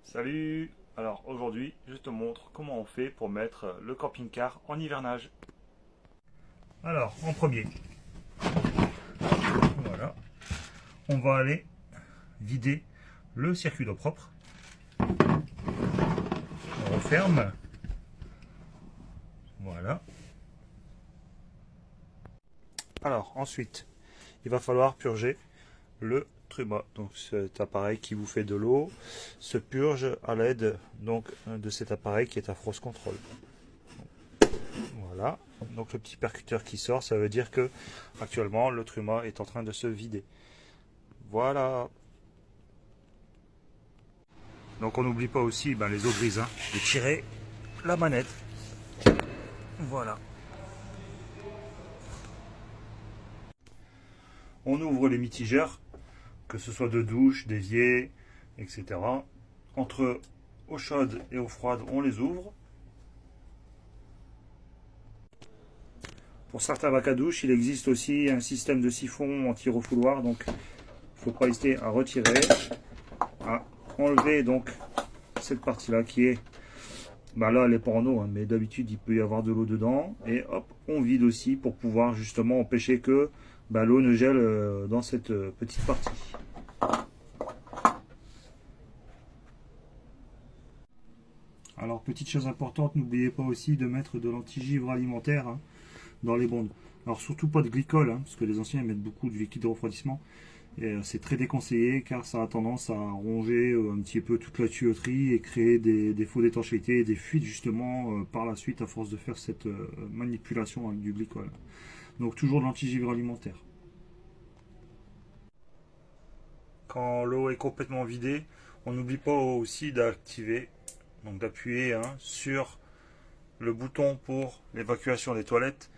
Salut! Alors aujourd'hui, je te montre comment on fait pour mettre le camping-car en hivernage. Alors, en premier, voilà, on va aller vider le circuit d'eau propre. On referme. Voilà. Alors, ensuite, il va falloir purger le Truma. Donc cet appareil qui vous fait de l'eau se purge à l'aide donc de cet appareil qui est à Frost Control. Voilà. Donc le petit percuteur qui sort, ça veut dire que actuellement le Truma est en train de se vider. Voilà. Donc on n'oublie pas aussi les eaux grises, de tirer la manette. Voilà. On ouvre les mitigeurs, que ce soit de douche, d'évier, etc. Entre eau chaude et eau froide, on les ouvre. Pour certains bacs à douche, il existe aussi un système de siphon anti-refouloir, donc il ne faut pas hésiter à retirer, à enlever donc cette partie-là qui est, là elle est pas en eau, mais d'habitude il peut y avoir de l'eau dedans, et hop, on vide aussi pour pouvoir justement empêcher que l'eau ne gèle dans cette petite partie. Alors petite chose importante, n'oubliez pas aussi de mettre de l'antigivre alimentaire dans les bondes. Alors surtout pas de glycol, parce que les anciens mettent beaucoup de liquide de refroidissement. Et c'est très déconseillé car ça a tendance à ronger un petit peu toute la tuyauterie et créer des défauts d'étanchéité et des fuites justement par la suite à force de faire cette manipulation avec du glycol. Donc toujours de l'antigivre alimentaire. Quand l'eau est complètement vidée, on n'oublie pas aussi d'activer, donc d'appuyer sur le bouton pour l'évacuation des toilettes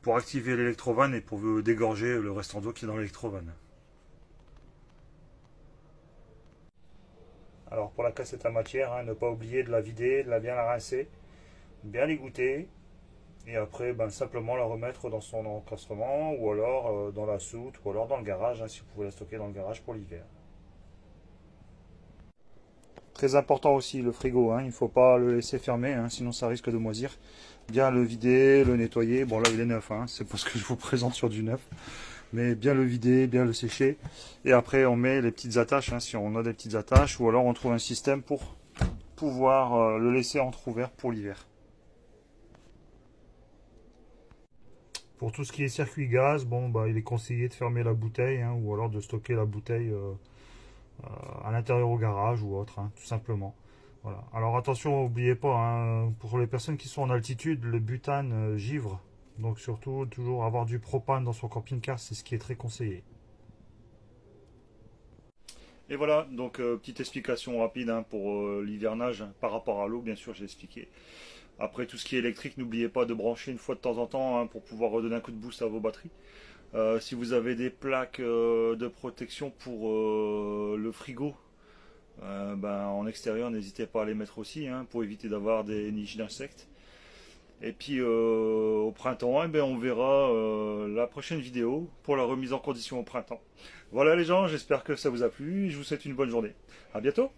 pour activer l'électrovanne et pour dégorger le restant d'eau qui est dans l'électrovanne. Alors pour la cassette à matière, ne pas oublier de la vider, de bien la rincer, bien l'égoutter et après simplement la remettre dans son encastrement ou alors dans la soute ou alors dans le garage si vous pouvez la stocker dans le garage pour l'hiver. Très important aussi le frigo, il ne faut pas le laisser fermer, sinon ça risque de moisir. Bien le vider, le nettoyer. Bon là il est neuf, c'est parce que je vous présente sur du neuf. Mais bien le vider, bien le sécher. Et après on met les petites attaches, si on a des petites attaches, ou alors on trouve un système pour pouvoir le laisser entrouvert pour l'hiver. Pour tout ce qui est circuit gaz, il est conseillé de fermer la bouteille, ou alors de stocker la bouteille à l'intérieur au garage ou autre, tout simplement. Voilà. Alors attention, n'oubliez pas, pour les personnes qui sont en altitude, le butane givre. Donc surtout, toujours avoir du propane dans son camping-car, c'est ce qui est très conseillé. Et voilà, donc petite explication rapide pour l'hivernage par rapport à l'eau, bien sûr, j'ai expliqué. Après, tout ce qui est électrique, n'oubliez pas de brancher une fois de temps en temps pour pouvoir redonner un coup de boost à vos batteries. Si vous avez des plaques de protection pour le frigo, en extérieur, n'hésitez pas à les mettre aussi pour éviter d'avoir des niches d'insectes. Et puis au printemps, on verra la prochaine vidéo pour la remise en condition au printemps. Voilà les gens, j'espère que ça vous a plu. Je vous souhaite une bonne journée. À bientôt.